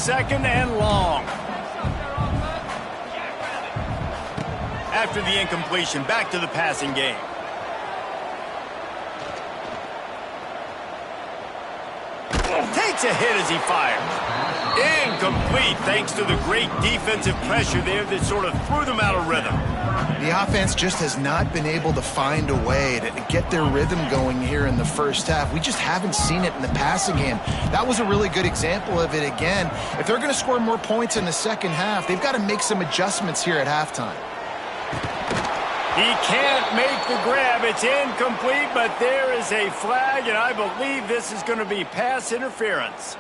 second and long. After the incompletion, back to the passing game. Takes a hit as he fires. Incomplete thanks to the great defensive pressure there that sort of threw them out of rhythm. The offense just has not been able to find a way to get their rhythm going here in the first half. We just haven't seen it in the passing game. That was a really good example of it again. If they're going to score more points in the second half, they've got to make some adjustments here at halftime. He can't make the grab. It's incomplete, but there is a flag, and I believe this is going to be pass interference.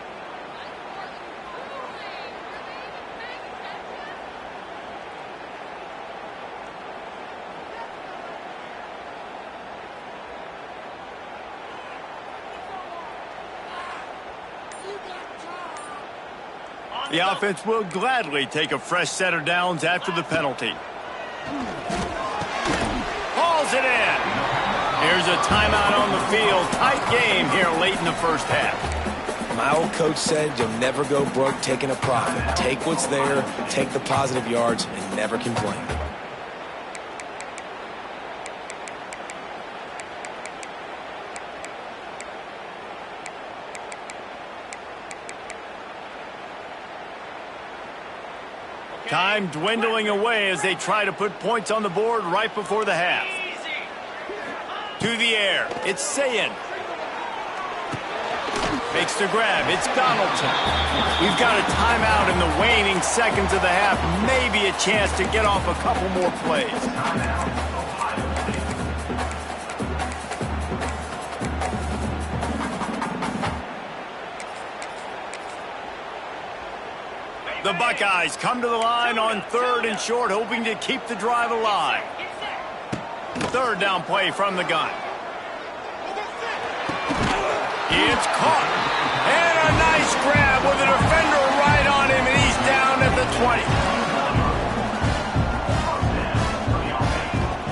The offense will gladly take a fresh set of downs after the penalty. Hauls it in. Here's a timeout on the field. Tight game here late in the first half. My old coach said you'll never go broke taking a profit. Take what's there, take the positive yards, and never complain. Time dwindling away as they try to put points on the board right before the half. To the air. It's Sayin. Makes the grab. It's Donaldson. We've got a timeout in the waning seconds of the half. Maybe a chance to get off a couple more plays. The Buckeyes come to the line on 3rd and short, hoping to keep the drive alive. 3rd down play from the gun. It's caught. And a nice grab with a defender right on him, and he's down at the 20.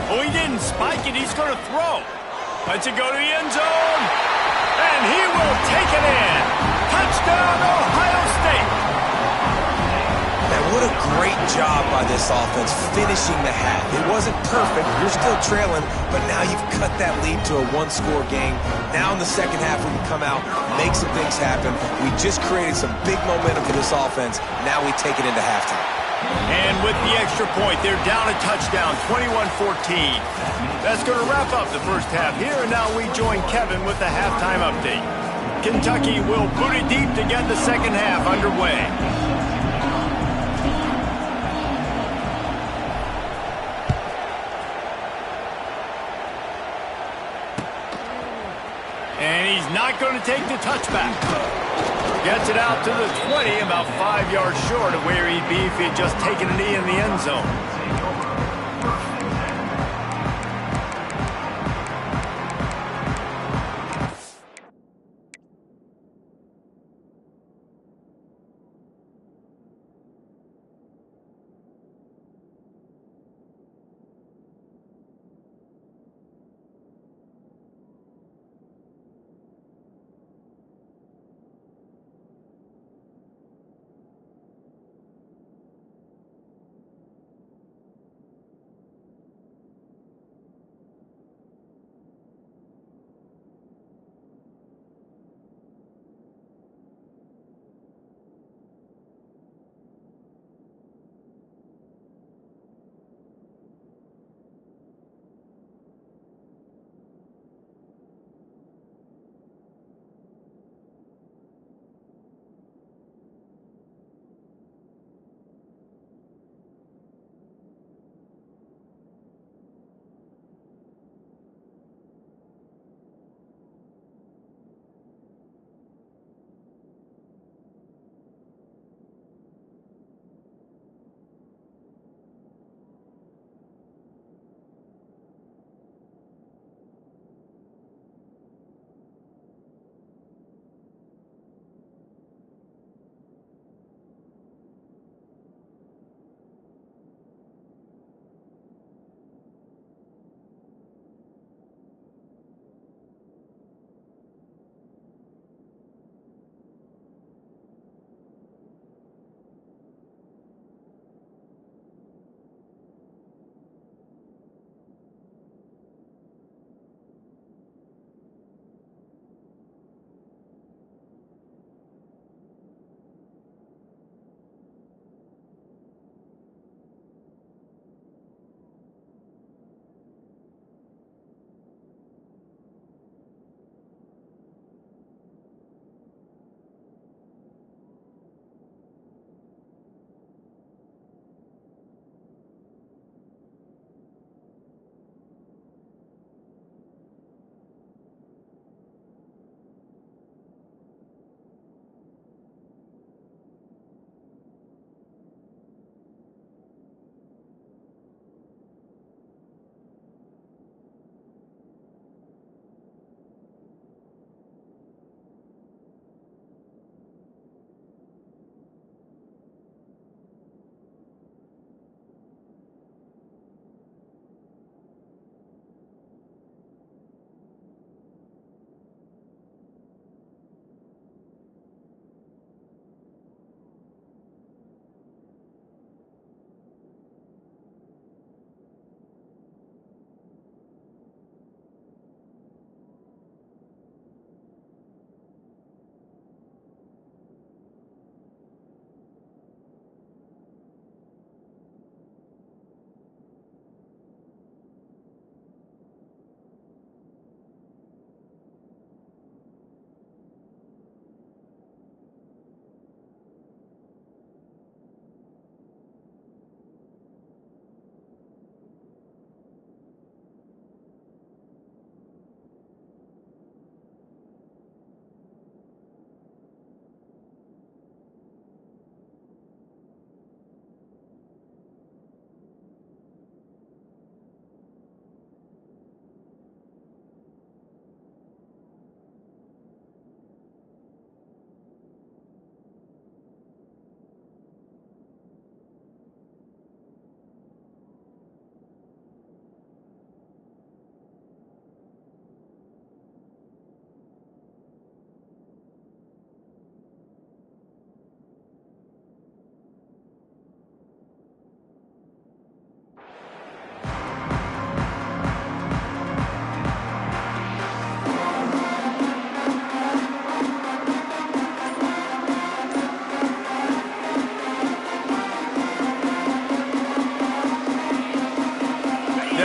Oh, he didn't spike it. He's going to throw. Lets it go to the end zone. And he will take it in. Touchdown, Ohio State. What a great job by this offense finishing the half. It wasn't perfect. You're still trailing, but now you've cut that lead to a one-score game. Now in the second half, we can come out, make some things happen. We just created some big momentum for this offense. Now we take it into halftime. And with the extra point, they're down a touchdown, 21-14. That's going to wrap up the first half here, and now we join Kevin with the halftime update. Kentucky will boot it deep to get the second half underway. And he's not going to take the touchback. Gets it out to the 20, about 5 yards short of where he'd be if he'd just taken a knee in the end zone.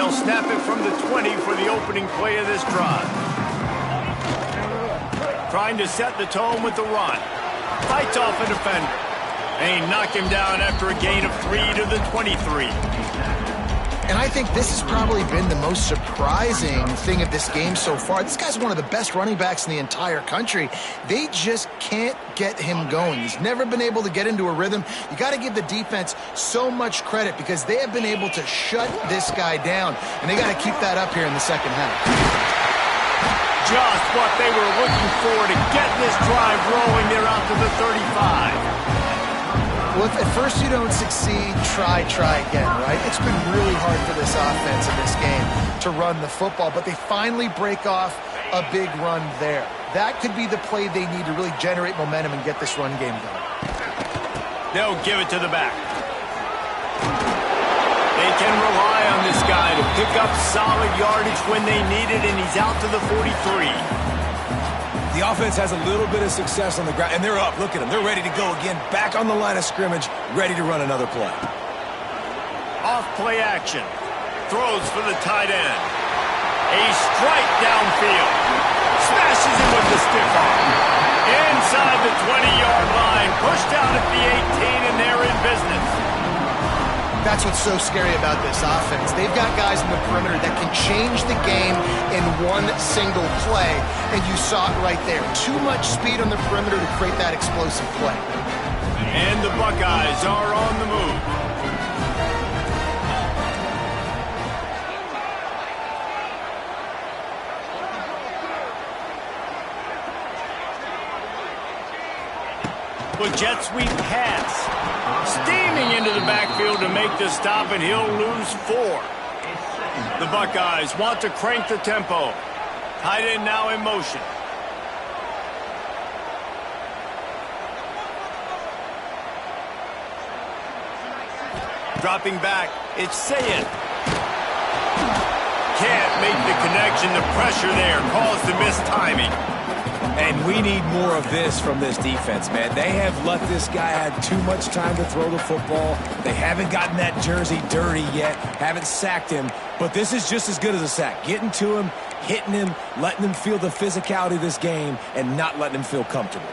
They'll snap it from the 20 for the opening play of this drive. Trying to set the tone with the run. Fights off a defender. And he knocked him down after a gain of 3 to the 23. And I think this has probably been the most surprising thing of this game so far. This guy's one of the best running backs in the entire country. They just can't get him going. He's never been able to get into a rhythm. You got to give the defense so much credit because they have been able to shut this guy down. And they got to keep that up here in the second half. Just what they were looking for to get this drive rolling. They're out to the 35. Well, if at first you don't succeed, try again, right? It's been really hard for this offense in this game to run the football, but they finally break off a big run there. That could be the play they need to really generate momentum and get this run game going. They'll give it to the back. They can rely on this guy to pick up solid yardage when they need it, and he's out to the 43. The offense has a little bit of success on the ground, and they're up. Look at them. They're ready to go again. Back on the line of scrimmage, ready to run another play. Off play action. Throws for the tight end. A strike downfield. Smashes him with the stiff arm. Inside the 20-yard line. Pushed out at the 18, and they're in business. That's what's so scary about this offense. They've got guys in the perimeter that can change the game in one single play, and you saw it right there. Too much speed on the perimeter to create that explosive play. And the Buckeyes are on the move. With jet sweep pass. Steaming into the backfield to make the stop, and he'll lose 4. The Buckeyes want to crank the tempo. Tight end now in motion. Dropping back, it's Sayed. Can't make the connection. The pressure there caused the missed timing. And we need more of this from this defense, man. They have let this guy have too much time to throw the football. They haven't gotten that jersey dirty yet, haven't sacked him. But this is just as good as a sack. Getting to him, hitting him, letting him feel the physicality of this game, and not letting him feel comfortable.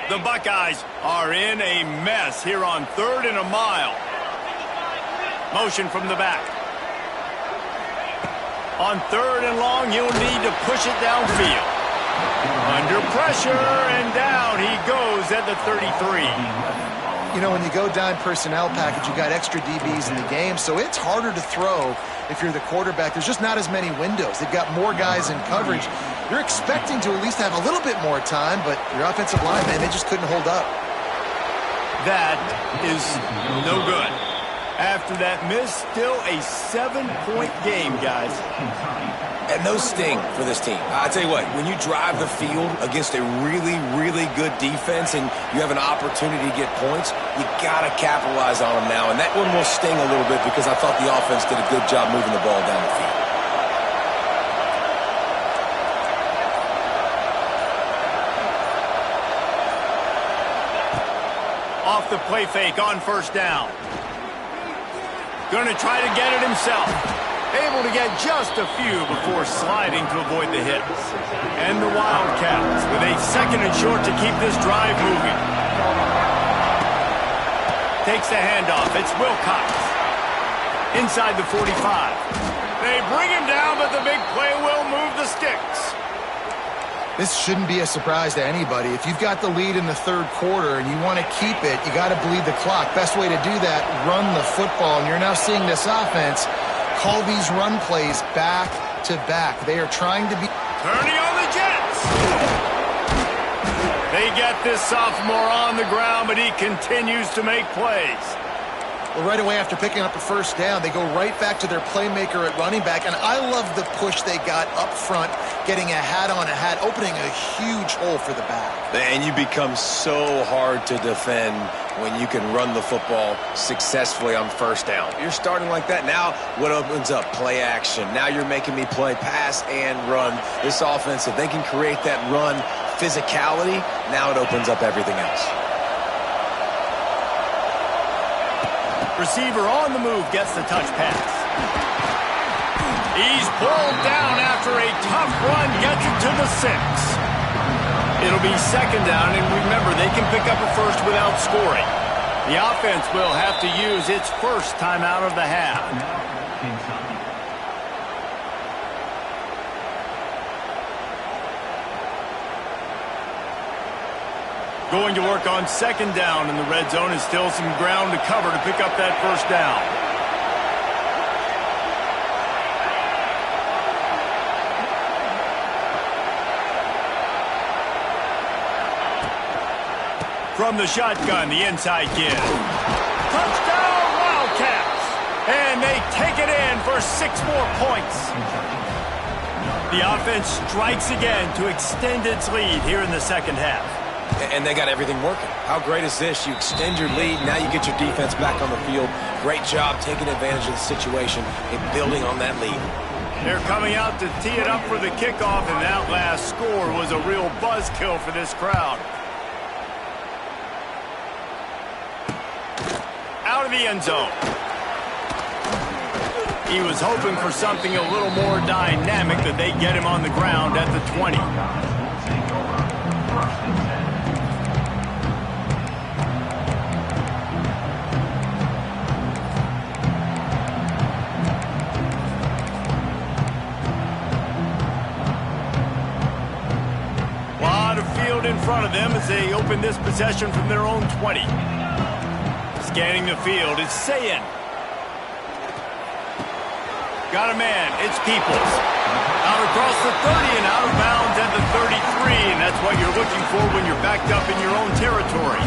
The Buckeyes are in a mess here on 3rd and a mile. Motion from the back. On 3rd and long, he'll need to push it downfield. Under pressure, and down he goes at the 33. You know, when you go dime personnel package, you got extra DBs in the game, so it's harder to throw if you're the quarterback. There's just not as many windows. They've got more guys in coverage. You're expecting to at least have a little bit more time, but your offensive line, man, they just couldn't hold up. That is no good. After that miss, still a 7-point game, guys. And those sting for this team. I tell you what, when you drive the field against a really, really good defense and you have an opportunity to get points, you got to capitalize on them now. And that one will sting a little bit because I thought the offense did a good job moving the ball down the field. Off the play fake on 1st down. Going to try to get it himself. Able to get just a few before sliding to avoid the hits. And the Wildcats with a 2nd and short to keep this drive moving. Takes the handoff. It's Wilcox. Inside the 45. They bring him down, but the big play will move the sticks. This shouldn't be a surprise to anybody. If you've got the lead in the 3rd quarter and you want to keep it, you got to bleed the clock. Best way to do that, run the football. And you're now seeing this offense call these run plays back to back. They are trying to be... Turning on the Jets. They get this sophomore on the ground, but he continues to make plays. Well, right away after picking up a 1st down, they go right back to their playmaker at running back. And I love the push they got up front, getting a hat on a hat, opening a huge hole for the back. And you become so hard to defend when you can run the football successfully on 1st down. You're starting like that. Now what opens up? Play action. Now you're making me play pass and run. This offense, if they can create that run physicality, now it opens up everything else. Receiver on the move gets the touch pass. He's pulled down after a tough run, gets it to the 6. It'll be second down, and remember, they can pick up a first without scoring. The offense will have to use its first timeout of the half. Going to work on second down in the red zone, and still some ground to cover to pick up that first down. From the shotgun, the inside give. Touchdown, Wildcats! And they take it in for 6 more points. The offense strikes again to extend its lead here in the second half. And they got everything working. How great is this? You extend your lead, now you get your defense back on the field. Great job taking advantage of the situation and building on that lead. They're coming out to tee it up for the kickoff, and that last score was a real buzzkill for this crowd. Out of the end zone. He was hoping for something a little more dynamic, that they get him on the ground at the 20. Lot of field in front of them as they open this possession from their own 20. Scanning the field, it's Sayin. Got a man, it's Peoples. Out across the 30 and out of bounds at the 33, and that's what you're looking for when you're backed up in your own territory.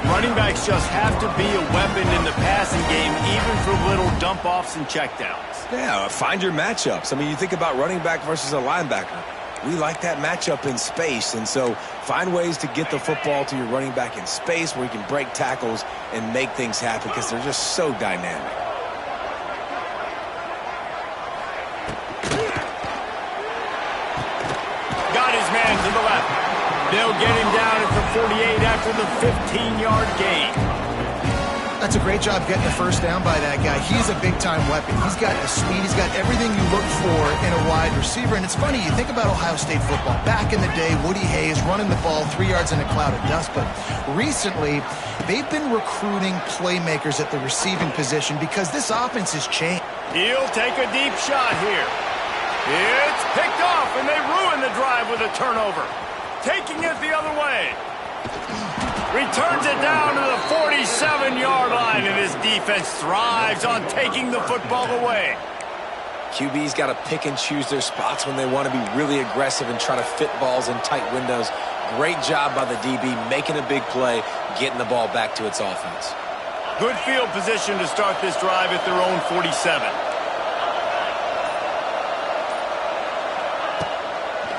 Running backs just have to be a weapon in the passing game, even for little dump-offs and checkdowns. Yeah, find your matchups. I mean, you think about running back versus a linebacker. We like that matchup in space, and so find ways to get the football to your running back in space where you can break tackles and make things happen because they're just so dynamic. Got his man to the left. They'll get him down at the 48 after the 15-yard gain. That's a great job getting the first down by that guy. He's a big-time weapon. He's got the speed. He's got everything you look for in a wide receiver. And it's funny, you think about Ohio State football. Back in the day, Woody Hayes running the ball 3 yards in a cloud of dust. But recently, they've been recruiting playmakers at the receiving position because this offense has changed. He'll take a deep shot here. It's picked off, and they ruin the drive with a turnover. Taking it the other way. Returns it down to the 47-yard line, and his defense thrives on taking the football away. QB's got to pick and choose their spots when they want to be really aggressive and try to fit balls in tight windows. Great job by the DB making a big play, getting the ball back to its offense. Good field position to start this drive at their own 47.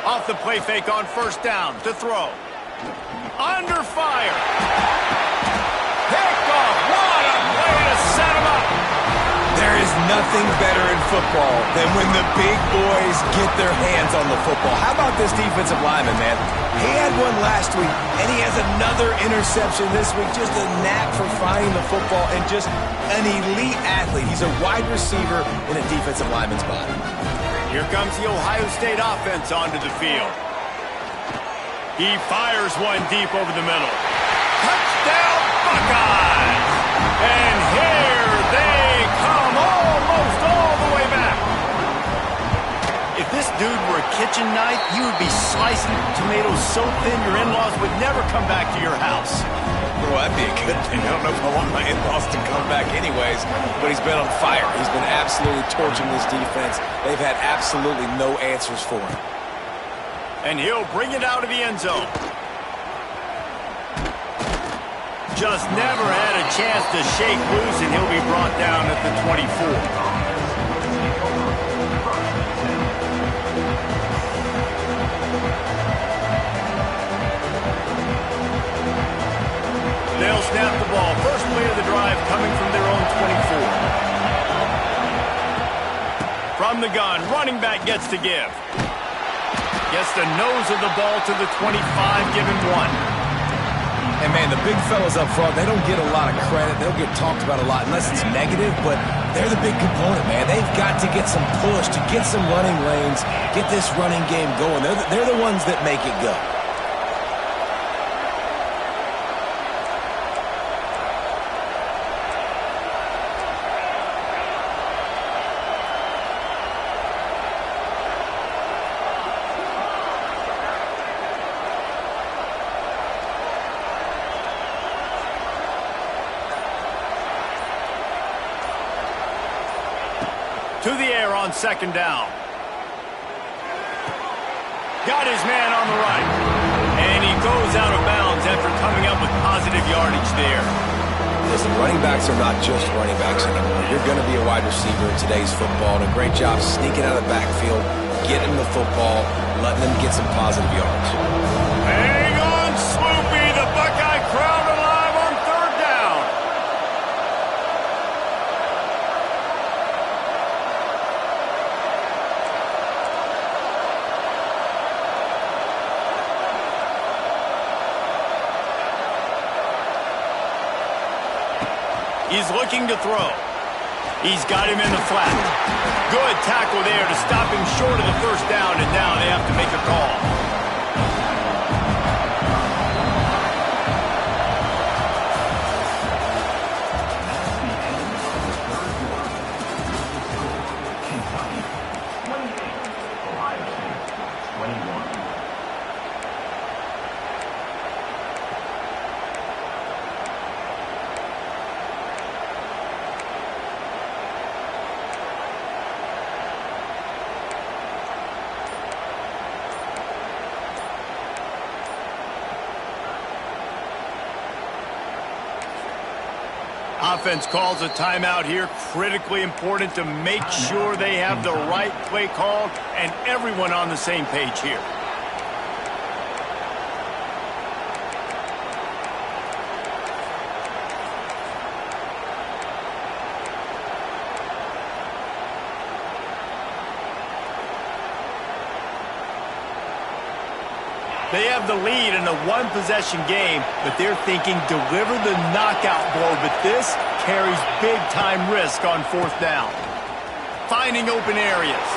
Off the play fake on first down to throw. Under fire. Picked off. What a play to set him up. There is nothing better in football than when the big boys get their hands on the football. How about this defensive lineman, man? He had one last week, and he has another interception this week. Just a knack for finding the football and just an elite athlete. He's a wide receiver in a defensive lineman's body. Here comes the Ohio State offense onto the field. He fires one deep over the middle. Touchdown, Buckeyes! And here they come, almost all the way back. If this dude were a kitchen knife, you would be slicing tomatoes so thin your in-laws would never come back to your house. Well, that'd be a good thing. I don't know if I want my in-laws to come back anyways, but he's been on fire. He's been absolutely torching this defense. They've had absolutely no answers for him. And he'll bring it out of the end zone. Just never had a chance to shake loose, and he'll be brought down at the 24. They'll snap the ball. First play of the drive coming from their own 24. From the gun, running back gets to give. Gets the nose of the ball to the 25, giving one. And, man, the big fellas up front, they don't get a lot of credit. They'll get talked about a lot unless it's negative, but they're the big component, man. They've got to get some push, to get some running lanes, get this running game going. They're the ones that make it go. To the air on second down. Got his man on the right. And he goes out of bounds after coming up with positive yardage there. Listen, running backs are not just running backs anymore. You're going to be a wide receiver in today's football, and a great job sneaking out of the backfield, getting the football, letting them get some positive yards. Hang on, Sloopy. The Buckeye crowd alive on third down. He's looking to throw. He's got him in the flat. Good tackle there to stop him short of the first down, and now they have to make a call. Offense calls a timeout here. Critically important to make sure they have the right play called and everyone on the same page here. They have the lead in a one-possession game, but they're thinking deliver the knockout blow, but this carries big-time risk on fourth down. Finding open areas.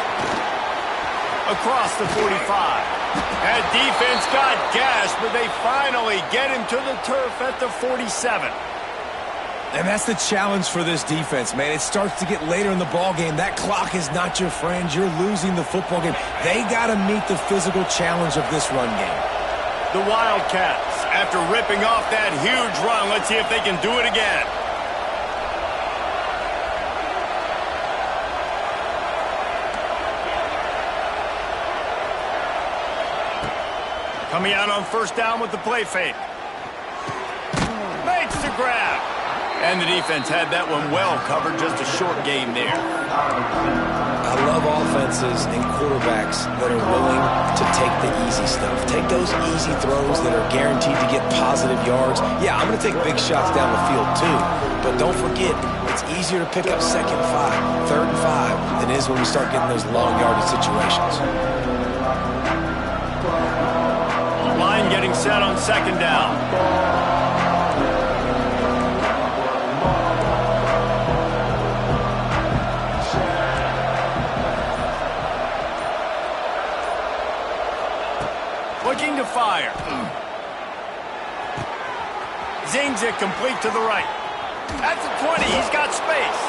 Across the 45. That defense got gashed, but they finally get him to the turf at the 47. And that's the challenge for this defense, man. It starts to get later in the ball game. That clock is not your friend. You're losing the football game. They got to meet the physical challenge of this run game. The Wildcats, after ripping off that huge run, let's see if they can do it again. Coming out on first down with the play fake. Makes the grab. And the defense had that one well covered, just a short gain there. I love offenses and quarterbacks that are willing to take the easy stuff. Take those easy throws that are guaranteed to get positive yards. Yeah, I'm going to take big shots down the field too, but don't forget, it's easier to pick up second and 5, third and 5 than it is when we start getting those long yardage situations. Line getting set on second down. Looking to fire. Zings it complete to the right. At the 20, he's got space.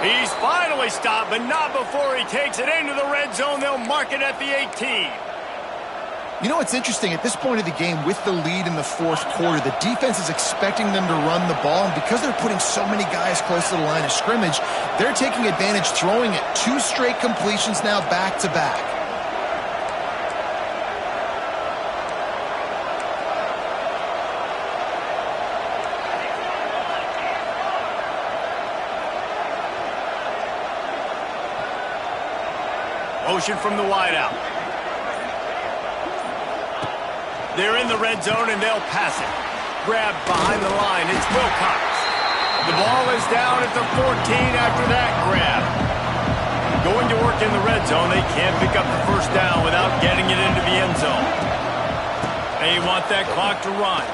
He's finally stopped, but not before he takes it into the red zone. They'll mark it at the 18. You know what's interesting? At this point of the game, with the lead in the fourth quarter, the defense is expecting them to run the ball, and because they're putting so many guys close to the line of scrimmage, they're taking advantage, throwing it 2 straight completions now back-to-back. Motion from the wideout. They're in the red zone, and they'll pass it. Grabbed behind the line. It's Wilcox. The ball is down at the 14 after that grab. Going to work in the red zone. They can't pick up the first down without getting it into the end zone. They want that clock to run.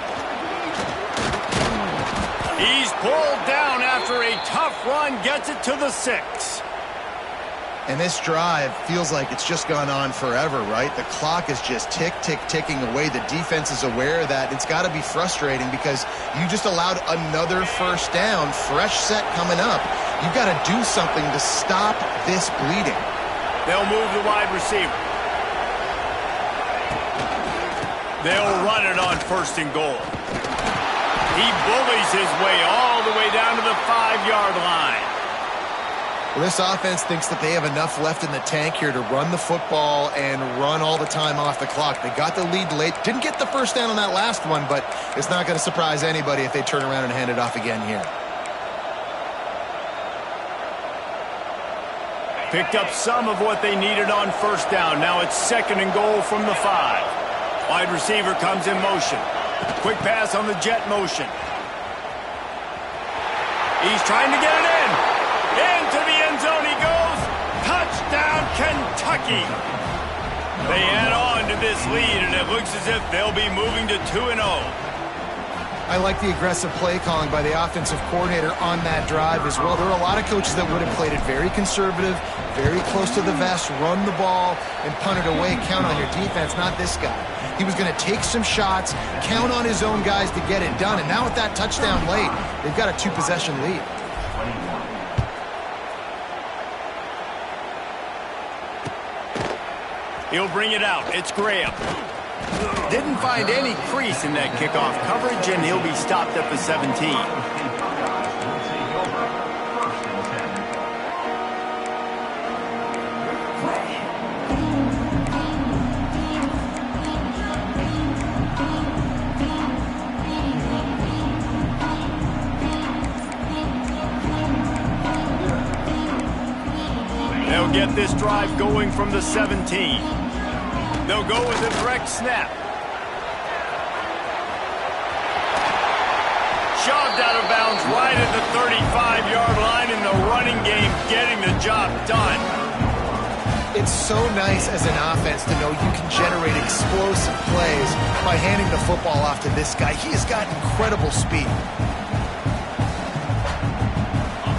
He's pulled down after a tough run, gets it to the 6. And this drive feels like it's just gone on forever, right? The clock is just ticking away. The defense is aware of that. It's got to be frustrating because you just allowed another first down, fresh set coming up. You've got to do something to stop this bleeding. They'll move the wide receiver. They'll run it on 1st and goal. He bullies his way all the way down to the 5-yard line. Well, this offense thinks that they have enough left in the tank here to run the football and run all the time off the clock. They got the lead late. Didn't get the first down on that last one, but it's not going to surprise anybody if they turn around and hand it off again here. Picked up some of what they needed on 1st down. Now it's 2nd and goal from the 5. Wide receiver comes in motion. Quick pass on the jet motion. He's trying to get it in. Into the end zone he goes. Touchdown, Kentucky. They add on to this lead, and it looks as if they'll be moving to 2-0. I like the aggressive play calling by the offensive coordinator on that drive as well. There are a lot of coaches that would have played it very conservative, very close to the vest, run the ball, and punt it away. Count on your defense, not this guy. He was going to take some shots, count on his own guys to get it done. And now with that touchdown late, they've got a 2-possession lead. He'll bring it out. It's Graham. Didn't find any crease in that kickoff coverage, and he'll be stopped at the 17. They'll get this drive going from the 17. They'll go with a direct snap. Shoved out of bounds right at the 35-yard line in the running game, getting the job done. It's so nice as an offense to know you can generate explosive plays by handing the football off to this guy. He has got incredible speed.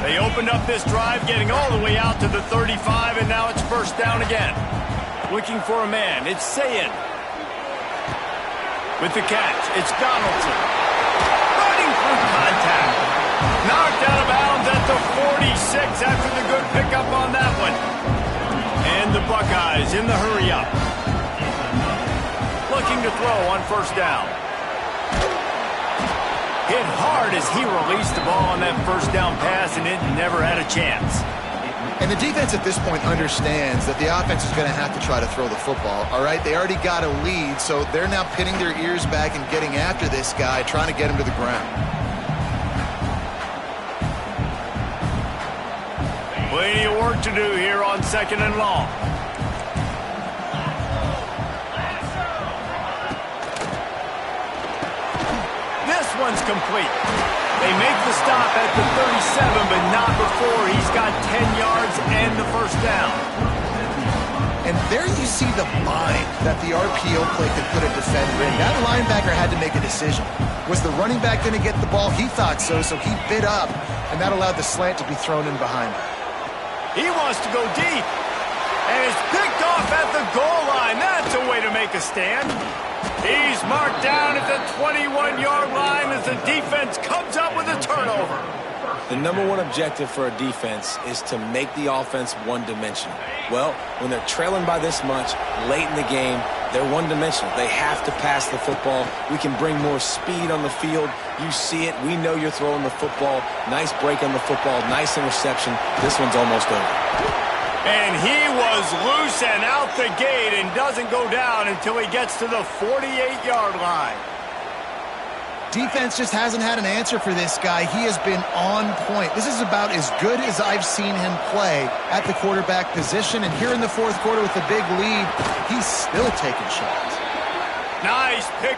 They opened up this drive, getting all the way out to the 35, and now it's 1st down again. Looking for a man. It's Sayin. With the catch, it's Donaldson. Running through contact. Knocked out of bounds at the 46 after the good pickup on that one. And the Buckeyes in the hurry-up. Looking to throw on 1st down. Hit hard as he released the ball on that 1st down pass, and it never had a chance. And the defense at this point understands that the offense is going to have to try to throw the football, all right? They already got a lead, so they're now pinning their ears back and getting after this guy, trying to get him to the ground. Plenty of work to do here on 2nd and long. This one's complete. They make the stop at the 37, but not before he's got 10 yards and the 1st down. And there you see the mind that the RPO play could put a defender in. That linebacker had to make a decision. Was the running back going to get the ball? He thought so, so he bit up, and that allowed the slant to be thrown in behind him. He wants to go deep, and it's picked off at the goal line. That's a way to make a stand. He's marked down at the 21-yard line as the defense comes up with a turnover. The #1 objective for a defense is to make the offense one-dimensional. Well, when they're trailing by this much late in the game, they're one-dimensional. They have to pass the football. We can bring more speed on the field. You see it. We know you're throwing the football. Nice break on the football. Nice interception. This one's almost over. And he was loose and out the gate and doesn't go down until he gets to the 48-yard line. Defense just hasn't had an answer for this guy. He has been on point. This is about as good as I've seen him play at the quarterback position. And here in the 4th quarter with a big lead, he's still taking shots. Nice pick.